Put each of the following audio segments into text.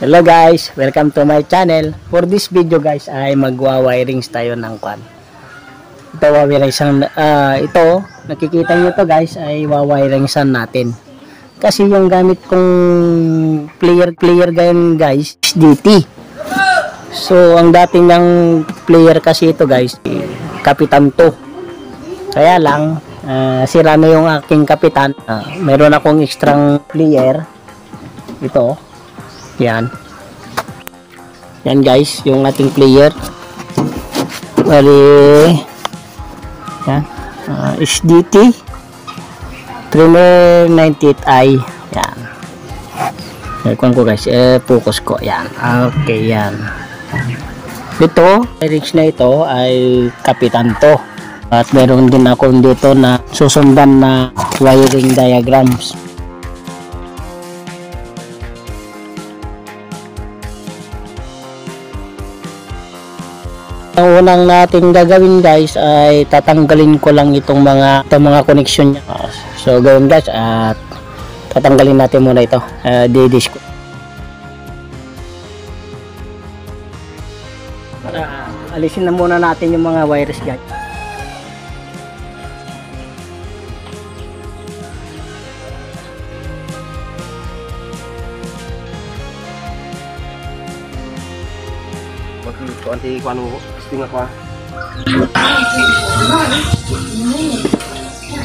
Hello guys, welcome to my channel. For this video guys ay magwa-wirings tayo ng kwan. Ito wawiringsan ito, nakikita niyo to guys ay wawiringsan natin. Kasi yung gamit kong player ganyan guys, DT. So ang dating ng player kasi ito guys, Kapitan to. Kaya lang sira na yung aking kapitan. Meron akong extra player. Ito. Yan guys, yung ating player. Bali yan, SDT Trimmer 98i. Yan, ikuan ko guys, focus ko. Yan, okay. Yan, ito wirings na ito ay Kapitan to. At meron din ako dito na susundan na wiring diagrams. Ang unang natin gagawin guys ay tatanggalin ko lang itong mga connection niya. So gawin guys at tatanggalin natin muna ito. Didisco. Para alisin na muna natin yung mga wires guys. Anti kuano sting ako.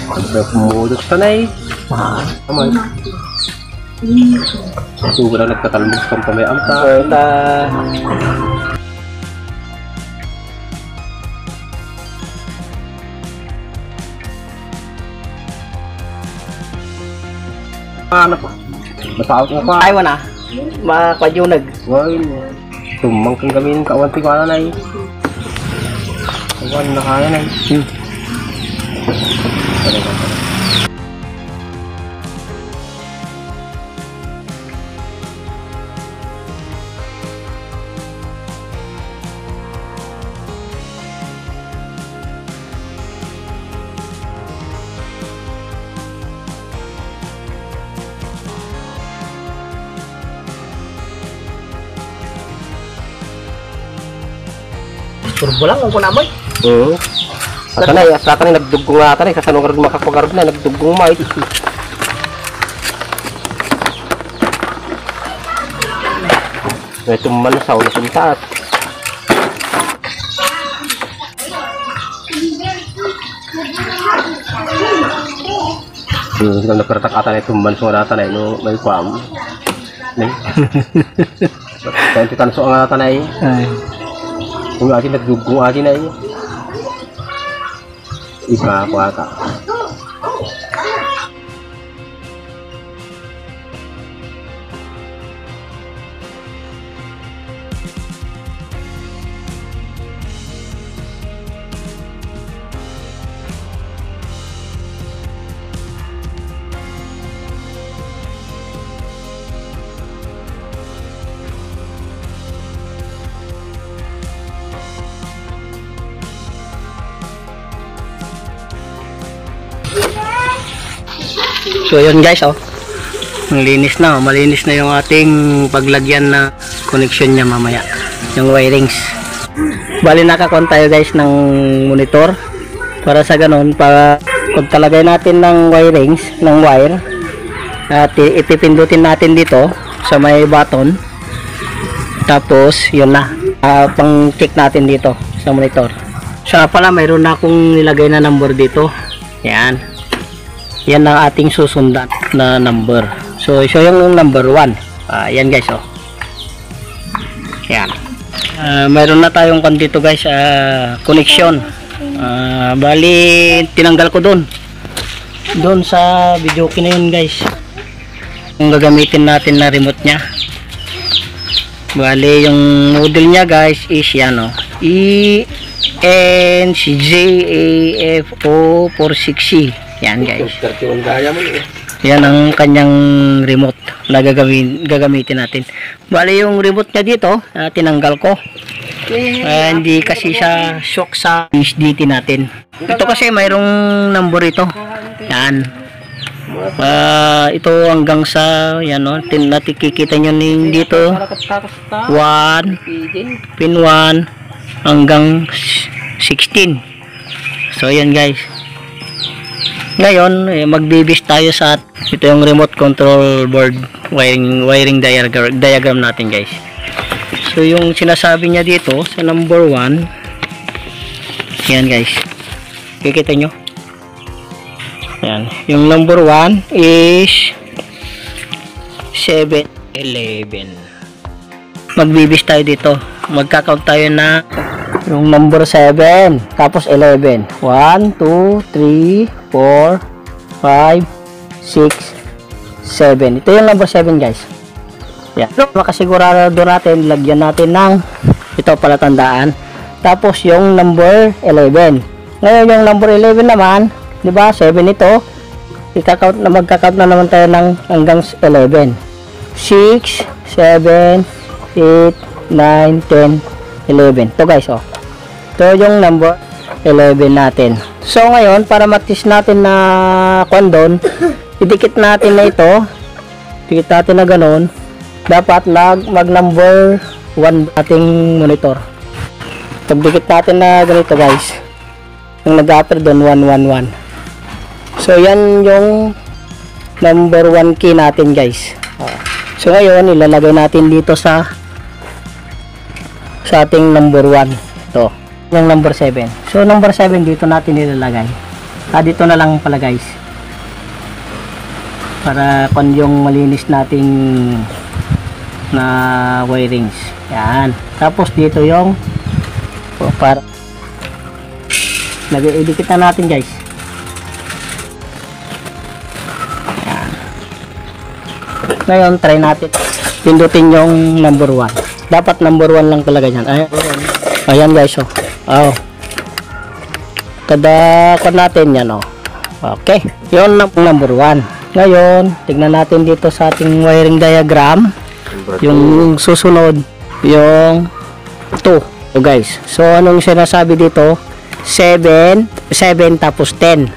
Ada pemudut tanay. Amay. Sudah nagtatalbos kang pamayam ka. Ano po? Masaot mo pa. Ay wala. Makwadyunag. Tumang kang gamitin kawanti ko na ay kawan na kaya na turbo lang kung namoy. Atanay, atanay nagdugong atanay kasano karud makakagarod na nagdugong may. Ito man sa ulo puntat. Kita napertak atanay tumban so atanay no may kwam. Nih. Kantitan so ang atanay. Kung atin nagdugong atin na yun iba ako ata. So yun guys, malinis na yung ating paglagyan na connection niya mamaya, yung wirings. Bali nakakuha tayo guys ng monitor para sa ganun, para pag talagay natin ng wirings ng wire at ipipindutin natin dito sa may button, tapos yun na, pang check natin dito sa monitor. So pala mayroon na akong nilagay na number dito. Yan ang ating susundan na number. So yung number 1. Yan guys, yan. Mayroon na tayong dito guys, connection. Bali tinanggal ko doon sa video na yun guys. Yung gagamitin natin na remote nya. Bali yung model nya guys is yan ENCJAFO46C. Yan guys. Yan ang kanyang remote na gagamitin natin. Bali yung remote niya dito, tinanggal ko. Hindi kasi siya shock sa SDT natin. Ito kasi mayroong number ito. Yan. Ito hanggang sa yan o, nakikita nyo dito 1 pin 1 hanggang 16. So yan guys, ngayon magbibis tayo sa ito yung remote control board wiring diagram natin guys. So yung sinasabi niya dito sa number 1, yan guys, kikita nyo yan, yung number 1 is 711. Magbibis tayo dito, magkakount tayo na yung number 7 tapos 11, 1, 2, 3, 4, 5, 6, 7. Ito yung number 7 guys. Yan. Makasigurado natin, lagyan natin ng ito palatandaan. Tapos yung number 11. Ngayon yung number 11 naman, di ba? 7 ito. Magkakount na naman tayo ng hanggang 11. 6, 7, 8, 9, 10, 11. Ito guys, oh. Ito yung number 11 natin. So ngayon, para matis natin na kondon, idikit natin na ito. Dikit natin na ganun. Dapat mag number 1 ating monitor. Pagdikit natin na ganito guys, yung nag-upper doon 111. So yan yung number 1 key natin guys. So ngayon ilalagay natin dito sa ating number 1. Ito yung number 7. So number 7 dito natin ilalagay. Dito na lang pala guys, para kung yung malinis nating na wirings. Yan. Tapos dito yung para idikit na natin guys. Yan. Ngayon try natin pindutin yung number 1. Dapat number 1 lang talaga yan. Ayan guys, oh. Oh. Kada natin yan, oh. Okay. Yun number 1. Ngayon, tignan natin dito sa ating wiring diagram. Yung susunod, yung 2. So guys, so anong sinasabi dito? 7 tapos 10.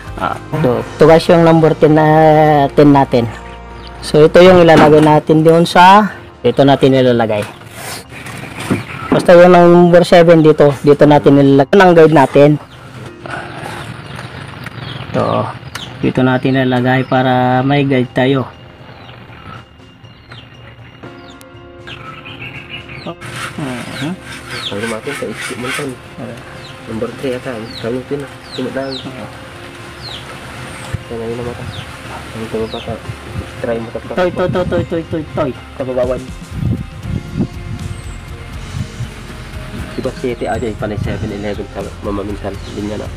Ito guys yung number 10 natin. So ito yung ilalagay natin doon sa ito natin ilalagay. Basta yung number 7 dito natin ilalagay ng guide natin. Ito, dito natin ilalagay para may guide tayo. Kalau makin tak ikut mentan. Nombor 3 akan. Kalau pin cuma dah. Jangan ini mata. Yang coba pakai try mata. Toy. Kababawan. Tiba CT aja panai 7-Eleven sama mama minsan dinnya nak.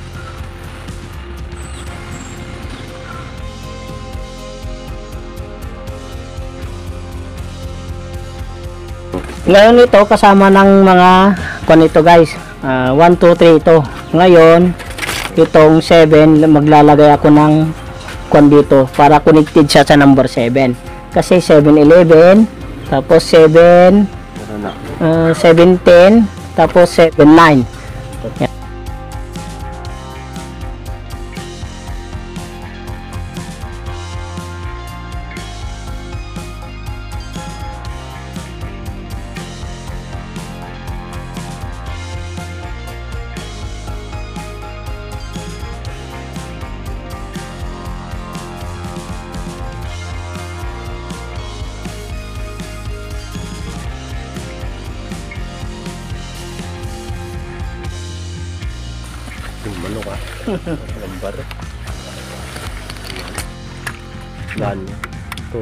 Ngayon ito kasama ng mga ito guys, 1, 2, 3 ito. Ngayon itong 7 maglalagay ako ng dito para connected siya sa number 7 kasi 7-11 tapos 7 7-10 tapos 7-9. Ano ka? Lambar. 1, 2,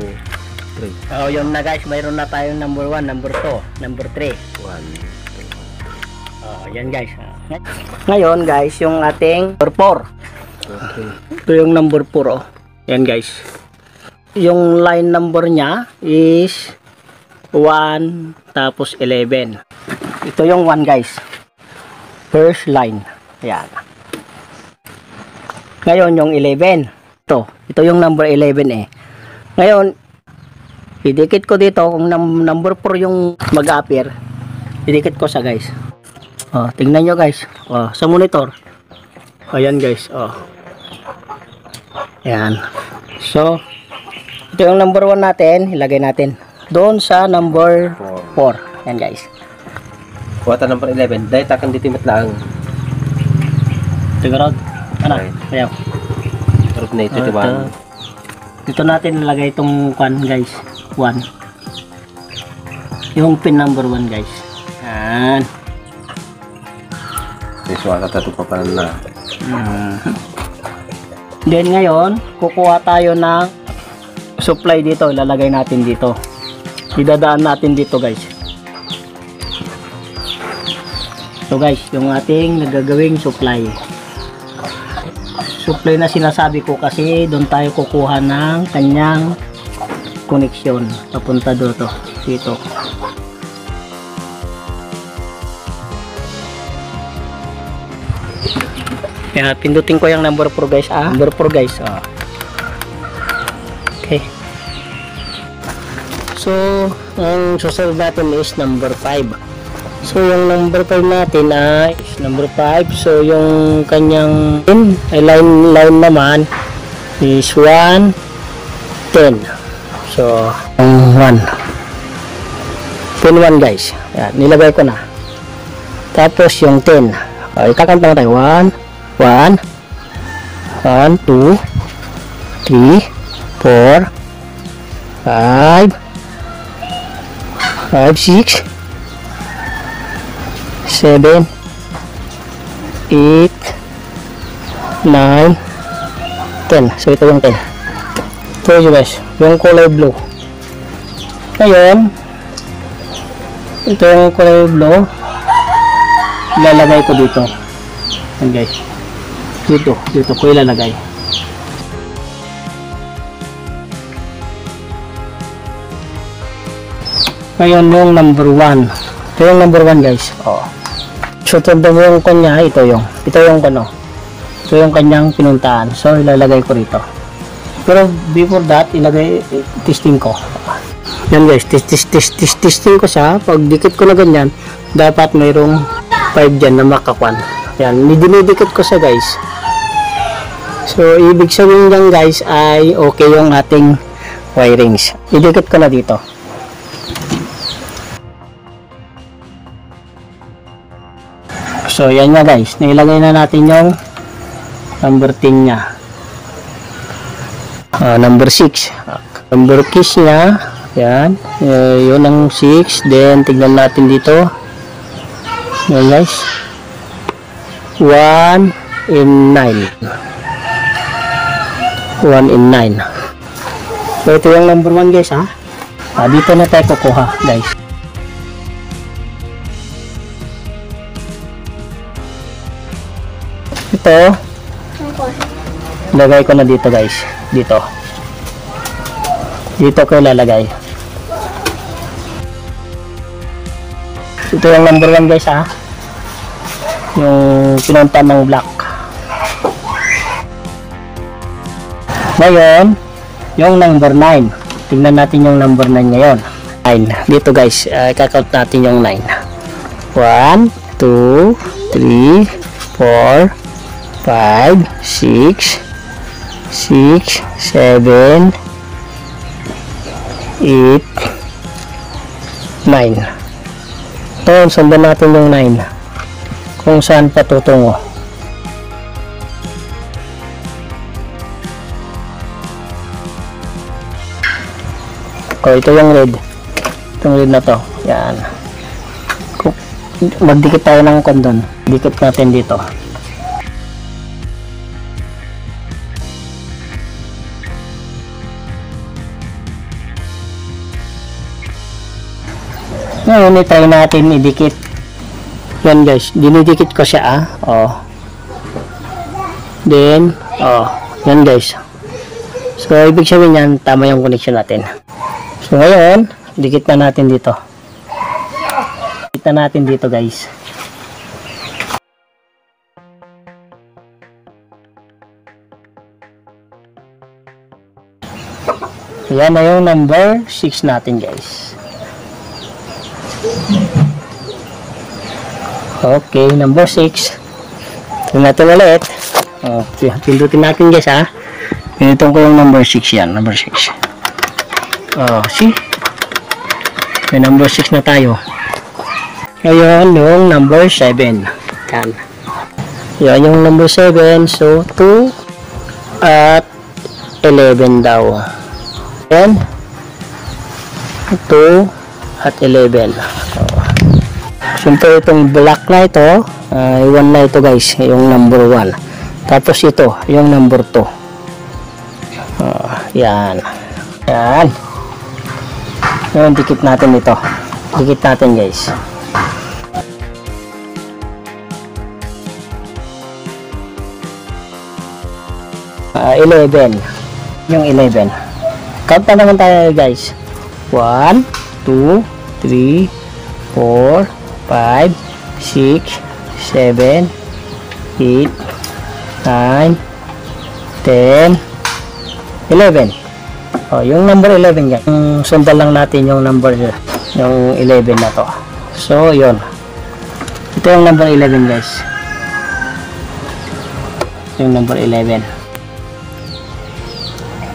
3. Oh, yun na guys, mayroon na tayong number 1, number 2, number 3. 1, 2. Oh, yan guys. Ngayon guys, yung ating number 4. Ito yung number 4, oh. Yan guys. Yung line number niya is 1 tapos 11. Ito yung 1 guys. First line. Yan. Ngayon yung 11. Ito yung number 11 eh. Ngayon, idikit ko dito kung number 4 yung mag-appear. Idikit ko sa guys. Oh, tingnan nyo guys. Oh, sa monitor. Ayan guys. Oh. Ayan. So, ito yung number 1 natin. Ilagay natin doon sa number 4. Yan guys. Kuwata number 11. Dahil takang dito matlaang. Tigurod. Ano? Ayaw. Root na ito, diba? Dito natin nilagay itong kwan guys. 1. Yung pin number 1 guys. Yan. Suwata tato pa pala na. Then ngayon, kukuha tayo ng supply dito. Ilalagay natin dito. Idadaan natin dito guys. So guys, yung ating nagagawing supply. Supply na sinasabi ko kasi doon tayo kukuha ng kanyang connection. Papunta dito. Yan, pindutin ko yung number 4 guys. Number 4 guys. Okay. So, ang susunod natin is number 5. So, yung number 5 natin ay number 5. So, yung kanyang line naman is 1, 10. So, 1. Pin 1 guys. Yan, nilagay ko na. Tapos, yung 10. Ikakanta tayo. 1, 2, 3, 4, 5, 6, 7, 8, 9, 10. So ito yung 10. Ito yun guys, yung kulay blue. Ngayon, ito yung kulay blue. Ilalagay ko dito. Yan guys. Dito ko ilalagay. Ngayon yung number 1. Ito yung number 1 guys. So ito yung kanya, ito yung kanyang pinuntahan. So ilalagay ko rito. Pero before that, testing ko. Yan guys, testing ko siya. Pag dikit ko na ganyan, dapat mayroong 5 dyan na makakwan. Yan, dinidikit ko siya guys. So ibig sabihin lang guys ay okay yung ating wirings. Idikit ko na dito. So yan nga guys, nilagay na natin yung number 10 nya. Number 6. Number keys nya. Yan, yun ang 6. Then tignan natin dito. Yan guys. 1 in 9. 1 in 9. So ito yung number 1 guys ha. Dito na tayo kukuha guys. Ito lagay ko na dito guys. Dito ko ilalagay. Ito yung number 1 guys ha. Yung pinunta ng black. Ngayon yung number 9. Tingnan natin yung number 9 ngayon. 9. Dito guys, kakount natin yung 9. 1, 2, 3, 4, 5, 6, 7, 8, 9. Ito, sundan natin yung 9 kung saan patutungo. Ito yung red. Itong red na to. Yan. Magdikit tayo ng kondon. Dikit natin dito. Ngayon, try natin idikit. Yan guys, dinidikit ko siya Then, yan guys. So, ibig sabihin yan, tama yung connection natin. So, ngayon, dikit na natin dito. Dikit na natin dito guys. Yan na yung number 6 natin guys. Okay, number 6. Tingnan natin ulit. Pindutin natin guys ha. Pinitong ko yung number 6 yan. Number 6. Oh, see? May number 6 na tayo. Ngayon, yung number 7. Yan. Yan yung number 7. So, 2 at 11 daw. Then, 2 at 11. Siyempre, itong black na ito, iwan na ito guys, yung number 1. Tapos ito, yung number 2. Yan. Yan. Ngayon, dikit natin ito. Dikit natin guys. Uh, 11. Yung 11. Count na naman tayo guys. 1, 2, 3, 4, 5, 6, 7, 8, 9, 10, 11. Oh, yung number 11 guys. Sundan lang natin yung number, yung 11 na to. So, yun. Ito yung number 11 guys. Yung number 11.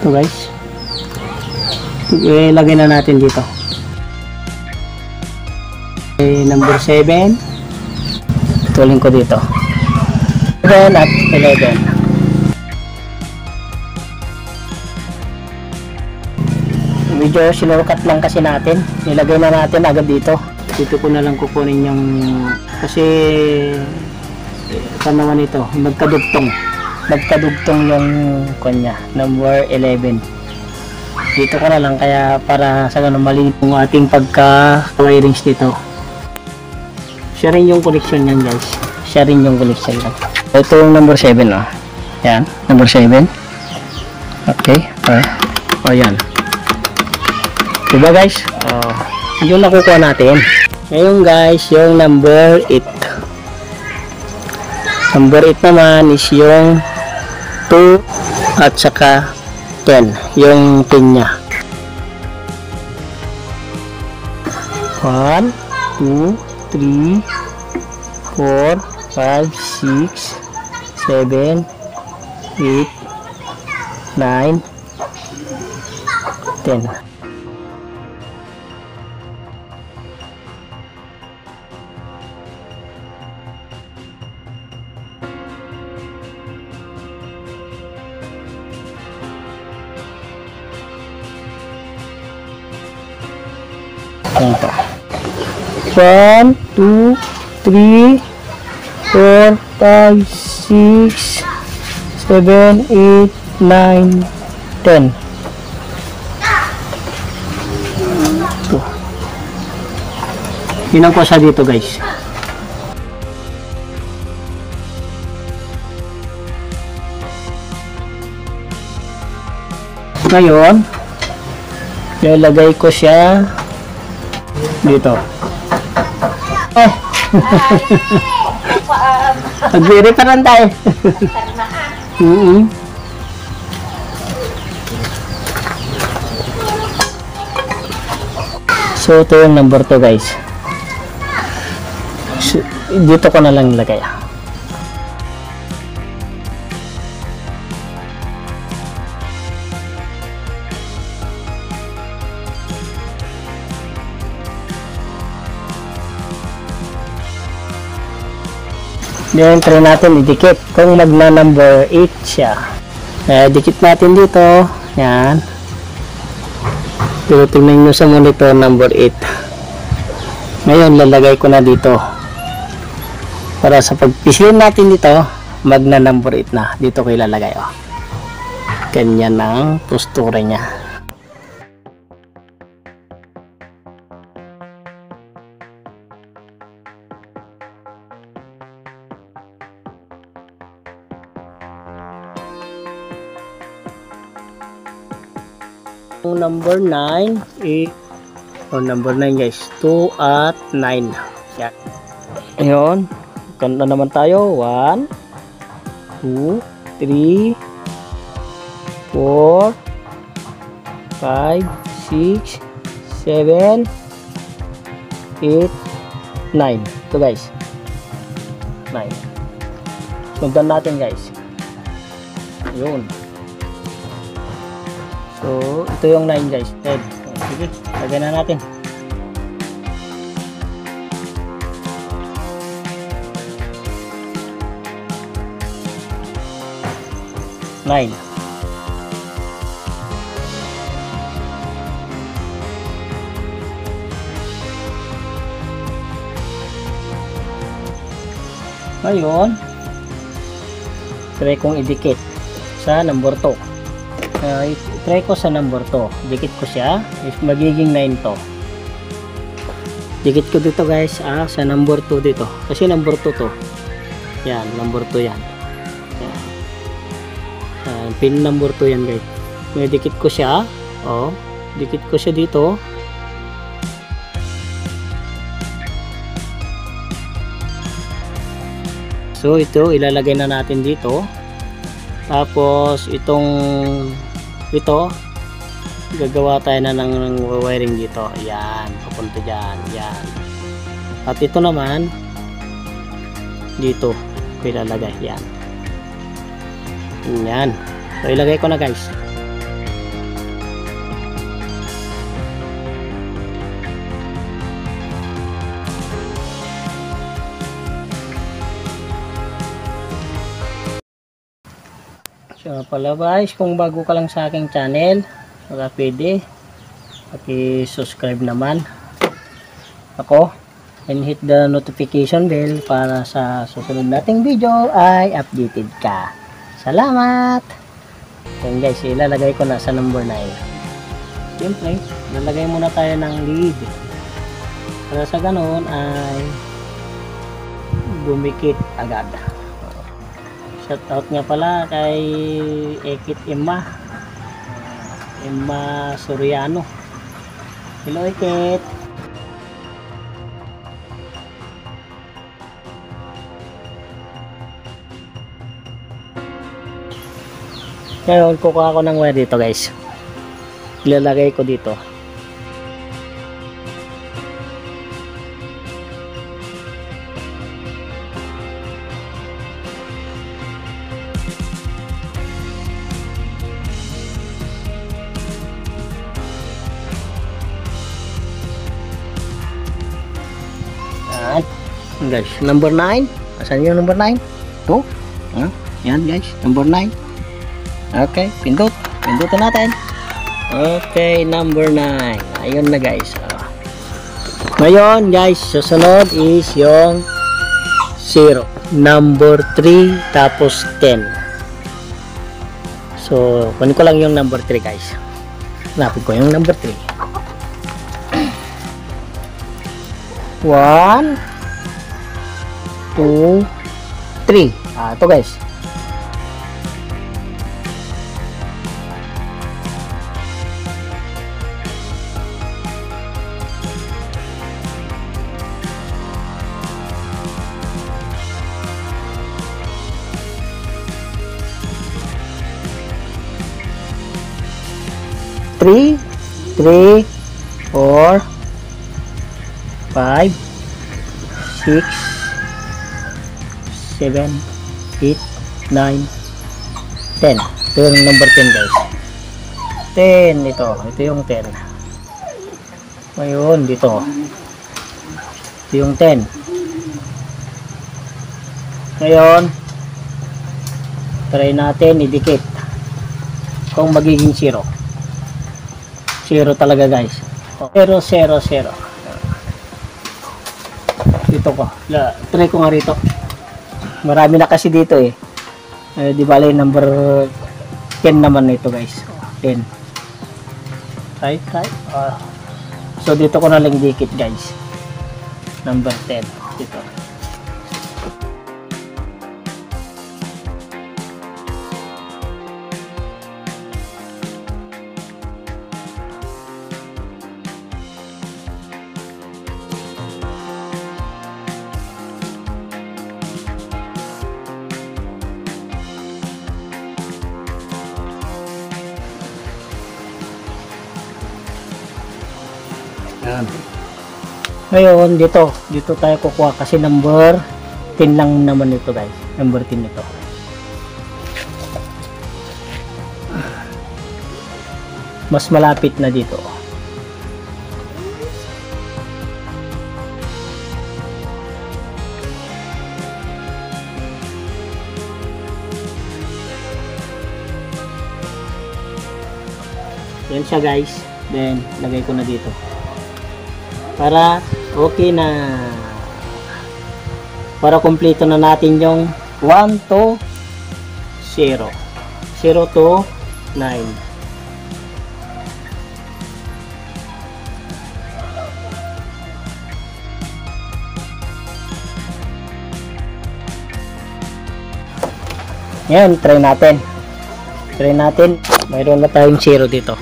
Ito guys. Ilagay na natin dito. Okay, number 7. Tulin ko dito. 7 at 11. Medyo sinukat lang kasi natin. Nilagay na natin agad dito. Dito ko na lang kukunin yung kasi ito naman ito. Magkadugtong yung kanya. Number 11. Dito ko na lang kaya para sa ganun mali yung ating pagka-wirings dito. Siya rin yung connection yan guys. Siya rin yung connection yan. Ito yung number 7 oh. Yan. Number 7. Okay. O yan. Diba guys? Yung nakukuha natin. Ngayon guys, yung number 8. Number 8 naman is yung 2 at saka 10. Yung 10 nya. 1, 2, 3, 4, 5, 6, 7, 8, 9, 10. Ito. 1, 2, 3, 4, 5, 6, 7, 8, 9, 10. Ito. Yun ang kusa dito guys. Ngayon, ilalagay ko siya dito. Oh. Mag-reparan tayo. So, ito yung number 2 guys. So, dito ko na lang ilagay. Then, try natin idikit kung magna number 8 siya. Dikit natin dito. Yan. Pero tingnan nyo sa monitor number 8. Ngayon, lalagay ko na dito. Para sa pagpisilin natin dito, magna number 8 na. Dito ko ilalagay. Oh. Ganyan ang postura niya. Number 9 is number 9 guys, 2 at 9. Yan. Ayun, kanta naman tayo. 1, 2, 3, 4, 5, 6, 7, 8, 9. Ito guys, 9. Sundan natin guys. Ayun. So, ito yung 9 guys. 10. Sige, lagyan na natin. Nine. Ngayon, try kong idikit sa number 2. Try ko sa number 2. Dikit ko siya. Is magiging 9 to. Dikit ko dito guys sa number 2 dito. Kasi number 2 to. Yan, number 2 yan. Yan. Pin number 2 yan guys. May dikit ko siya. Oh, dikit ko siya dito. So ito ilalagay na natin dito. Tapos ito gagawa tayo na ng wiring dito. Yan, papunta diyan. Yan. At ito naman dito ko ilalagay. Yan. Yan. So ilagay ko na guys. So pala guys, kung bago ka lang sa aking channel, baka pwede paki-subscribe naman ako and hit the notification bell para sa susunod nating video ay updated ka. Salamat! Yan guys, ilalagay ko na sa number 9. Siyempre, ilalagay muna tayo ng lead para sa ganoon ay dumikit agad. Shoutout nga pala kay Ekit Emma Soriano. Hello Ekit. Ngayon kukuha ko ng wire dito guys. Ilalagay ko dito. Guys, number 9. Asan yung number 9? Ito. Yan guys, number 9. Okay, pindutin natin. Okay, number 9. Ayun na guys. Ngayon guys, susunod is yung 0, number 3, tapos 10. So, kunin ko lang yung number 3 guys. Hanapin ko yung number 3. 1 2 3. Ito guys. Three, 4 5 6 7 8 9 10. Ito yung number 10 guys. 10 ito yung 10. Ngayon dito ito yung 10. Ngayon try natin idikit kung magiging 0 talaga guys. 0 0 0. Dito ko try ko nga rito. Marami na kasi dito di bale number 10 naman ito guys. 10. Right. So dito ko na lang dikit guys. Number 10 dito. Ngayon dito tayo kukuha kasi number 10 lang naman ito guys. Number 10 ito. mas malapit na dito. Yan siya guys, then lagay ko na dito para okay na, para kumpleto na natin yung 1 to 0, 0 to 9. Ngayon try natin, mayroon na tayong 0 dito,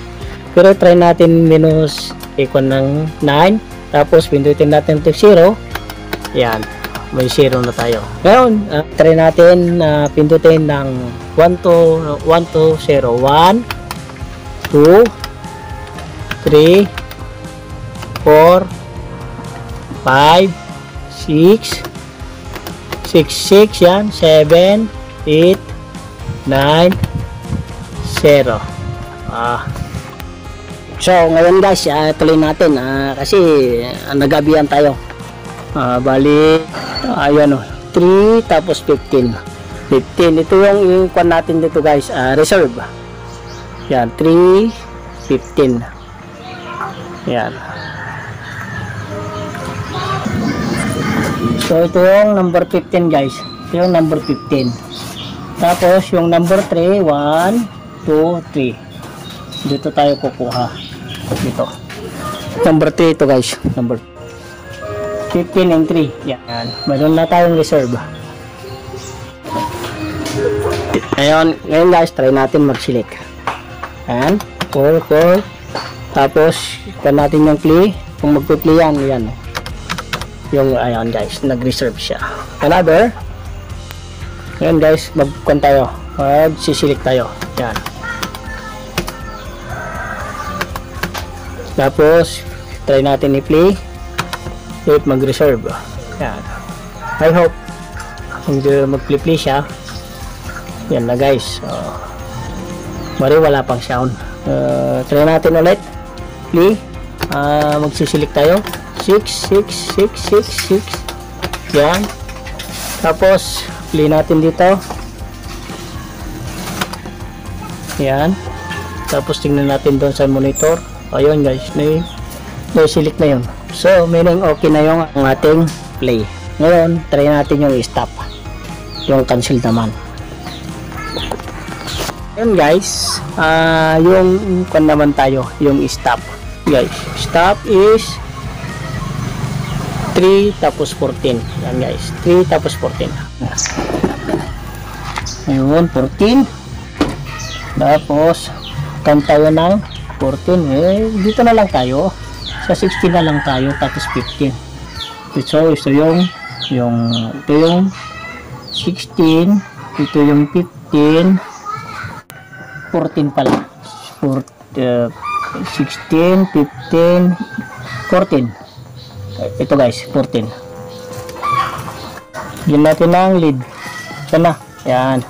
pero try natin minus equal ng 9, tapos pindutin natin to 0. Yan, may 0 na tayo. Ngayon try natin pindutin ng 1 to 0. 1 2 3 4 5 6 6 yan, 7 8 9 0. So ngayon guys, tuloy natin kasi nagabihan tayo. Bali ayan 3 tapos 15. Ito yung kuan natin dito guys, reserve. Yan, 3 15. Yan. So ito yung number 15 guys. Ito yung number 15. Tapos yung number 3, 1 2 3. Dito tayo kukuha. Dito. Number 3 ito guys. Number 15 and 3. Yan. Mayroon na tayong reserve. Ngayon guys, try natin mag-select. Ayan. 4. Tapos, ikan natin yung play. Kung magpi-play yan. Yung, ayan guys, nag-reserve siya. Another. Ngayon guys, mag-con tayo. Mag-select tayo. Yan. Tapos, try natin i-play. Wait, mag-reserve. Yan. I hope hindi mag-play siya. Yan na guys. Mari wala pang sound. Try natin ulit. Play. Magsisilik tayo. 6. Yan. Tapos, play natin dito. Yan. Tapos, tingnan natin doon sa monitor. Ayun guys. Select na yun. So, meaning okay na yung ating play. Ngayon, try natin yung stop. Yung cancel naman. Ngayon guys, yung kung naman tayo, yung stop. Guys, stop is 3 tapos 14. Yan guys, 3 tapos 14. Ngayon, 14. Tapos, kan tayo ng 14. Dito na lang tayo. Sa 16 na lang tayo, tapos 15. So, ito yung 16, ito yung 15, 14 pala. 16, 15, 14. Ito guys, 14. Bigyan natin ng lead. Sana. Yan.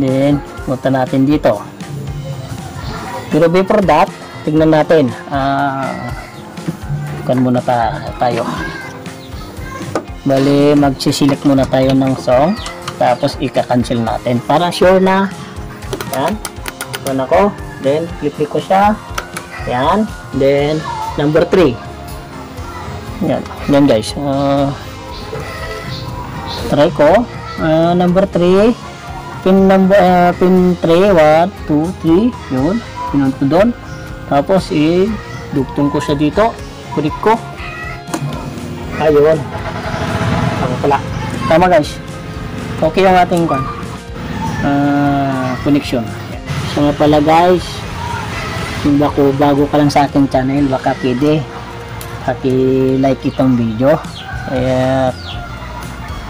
Then, punta natin dito. Pero before that, tignan natin. Kan muna tayo. Bali, magsiselect muna tayo ng song. Tapos, ika-cancel natin. Para sure na. Yan. Ito na ko. Then, click ko siya. Yan. Then, number 3. Yan. Yan guys. Try ko. Number 3. Pin 3, 1, 2, 3, yun, pinunto doon. Tapos, dugtong ko siya dito, kulik ko. Ayun. Tama pala. Tama guys. Okay ang ating connection. So nga pala guys, kung bago ka lang sa aking channel, baka pwede paki-like itong video.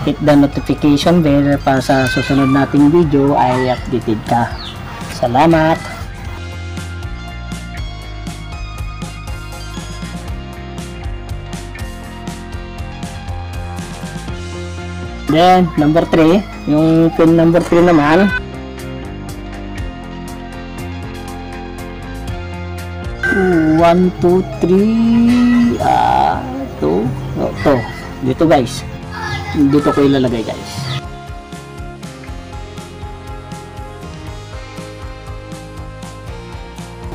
hit the notification bell para sa susunod nating video ay updated ka. Salamat! Then, number 3, yung pin number 3 naman, one, two, three, to dito guys, dito ko ilalagay guys.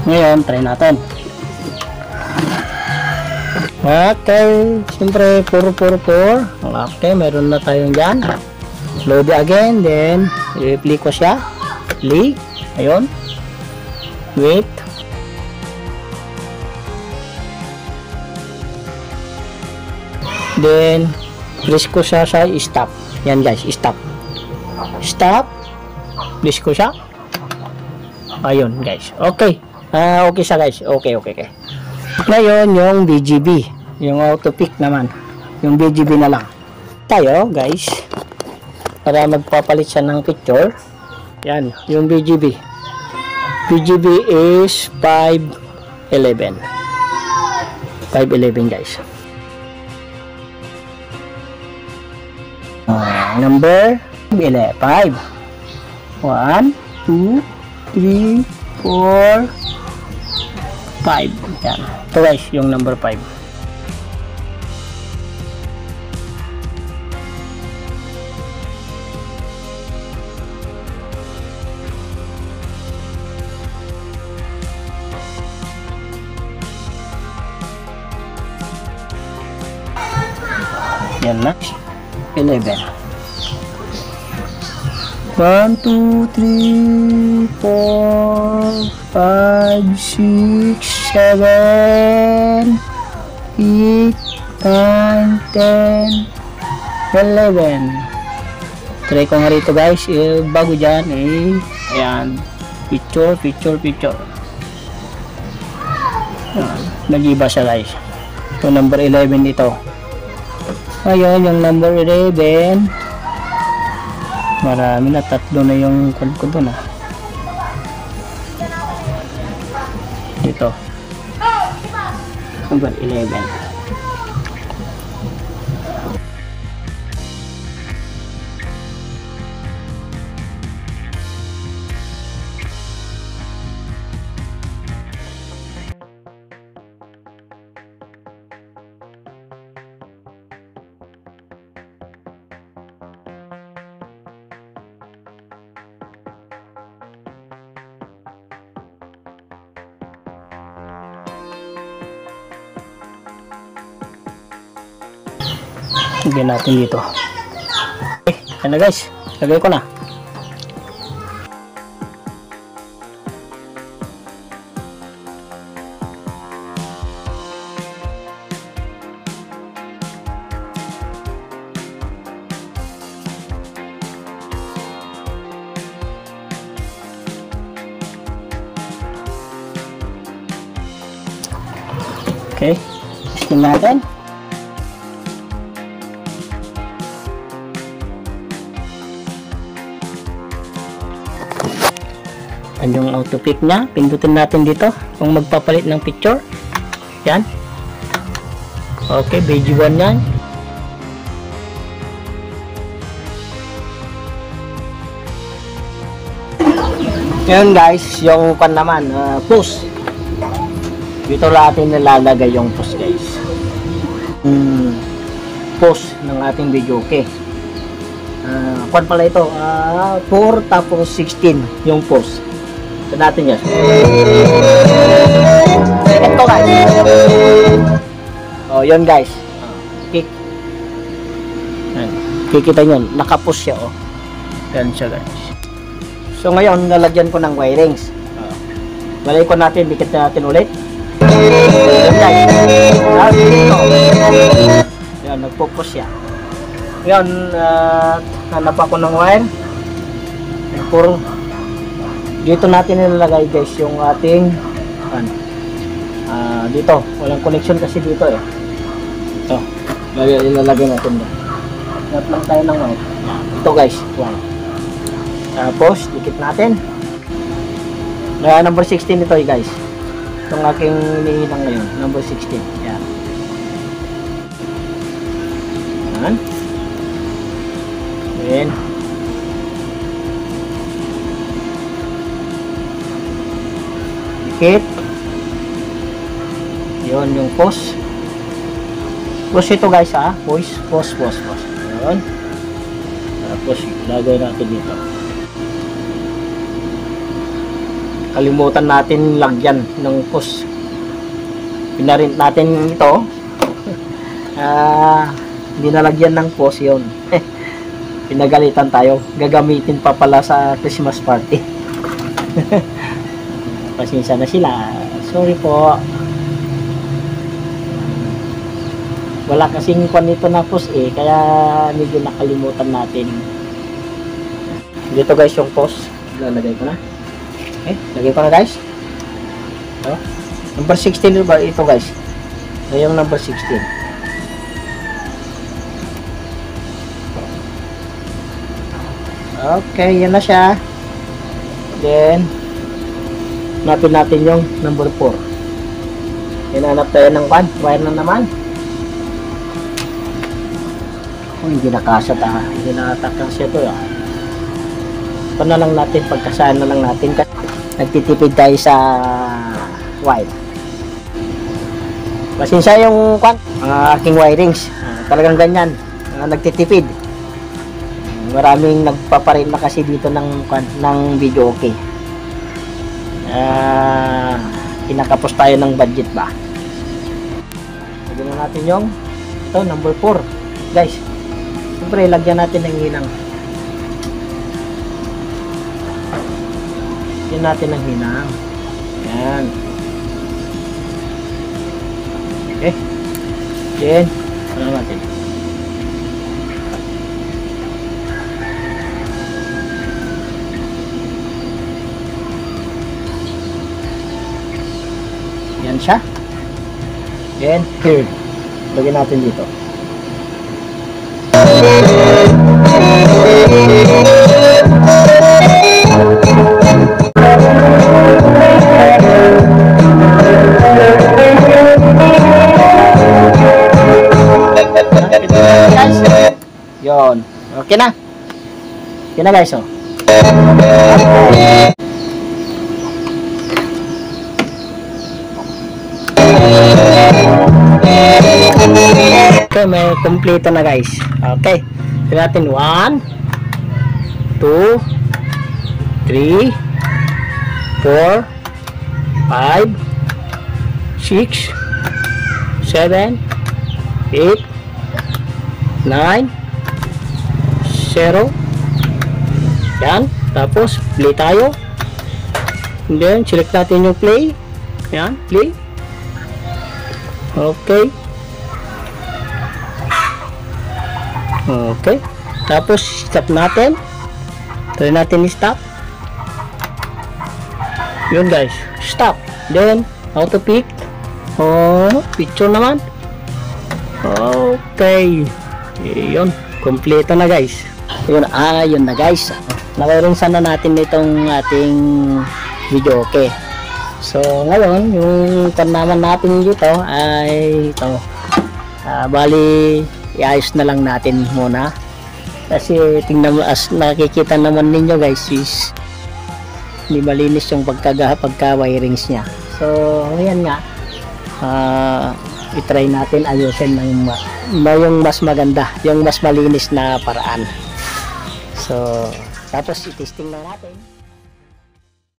Ngayon, try natin. Okay, siyempre 444. Okay, meron na tayong dyan. Load again, then i-play ko siya. Play, ayun. Wait. Then press ko siya sa stop. Yan guys, stop. Stop. Press ko siya. Ayun guys. Okay. Okay siya guys. Okay. Ngayon yung BGB, yung auto pick naman. Yung BGB na lang. Tayo guys. Para magpapalit siya ng picture. Yan, yung BGB. BGB is 511. 511 guys. Number 5. 1, 2, 3, 4, 5. Yan. Ito guys, yung number 5. Yan na. 11. 1, 2, 3, 4, 5, 6, 7, 8, 9, 10, 11. Try ko nga rito guys. Bago dyan ayan, picture. Nag-iba siya guys. So number 11 ito. Ngayon yung number 11, marami na, 3 na yung code ko doon dito, number 11. Lagyan natin dito. Okay, yan na guys. Lagay ko na. Okay. Testing natin. Yung auto pick nya, pindutin natin dito kung magpapalit ng picture. Yan. Okay, BG1 yan. Yan guys, yung pan naman, push. Dito natin nilalagay yung push guys. Push ng ating video. Okay. Pan pala ito, 4 tapos 16 yung push. Ito natin yan. Ito guys. Oh, yun guys. Kick. Kikita nyo, nakapush siya. Oh. Yan siya guys. So ngayon, nalagyan ko ng wirings. Balay ko natin, dikit natin ulit. Yan guys. Yan, nagpupush siya. Ngayon, hanap ako ng wire. Puro dito natin nilalagay guys yung ating dito walang connection kasi dito ito ilalagay natin Not lang tayo ng white. Ito guys, white. Tapos, dikit natin. Number 16 ito guys. Itong aking iniilang ngayon. Number 16. Yan. Yan. Then, dikit. Yun yung post. Post ito guys ha. Post. Yun. Tapos, lagay natin dito. Kalimutan natin lagyan ng post. Pinarint natin ito. Hindi nalagyan ng post yun. Pinagalitan tayo. Gagamitin pa pala sa Christmas party. Pasensya na sila. Sorry po. Wala kasing kwan nito na post kaya medyo nakalimutan natin. Dito guys yung post. Lalagay ko na. Lagay ko na guys. Ito. Number 16 ba ito guys? Ito yung number 16. Okay, yan na siya. Then, hanapin natin yung number 4. Hinanap tayo ng wire na naman. Hindi nakasat hindi nakatakang siya ito ito na lang natin, pagkasaan na lang natin kasi nagtitipid tayo sa wire. Pasensya yung aking wirings, talagang ganyan, nagtitipid. Maraming nagpaparin na kasi dito ng video okay. Kinakapos tayo ng budget ba. Lagyan na natin yung ito, number 4 guys. Siyempre, lagyan natin ng hinang. Lagyan natin ng hinang. Yan. Okay. Then, ano natin? Yan siya. Then, here. Lagyan natin dito. Yon. Okay na. Okay na guys, Okay, may kompleto na guys. Okay. Tignan natin 1 2 3 4 5 6 7 8 9 0. Yan. Tapos play tayo. And then select natin yung play. Yan, play. Okay. Okay. Tapos stop natin. Try natin i-stop. Yun guys. Stop. Then auto pick. Picture naman. Okay. Yun. Kompleto na guys. Yun. Yun na guys. Nawiringsan na natin itong ating video okay. So ngayon yung naman natin dito ay ito. Bali iayos na lang natin muna kasi tingnan mo, as nakikita naman ninyo guys, is hindi malinis yung pagka wirings nya. So ayan nga, i-try natin ayusin ng yung mas maganda, yung mas malinis na paraan. So tapos i-testing na natin.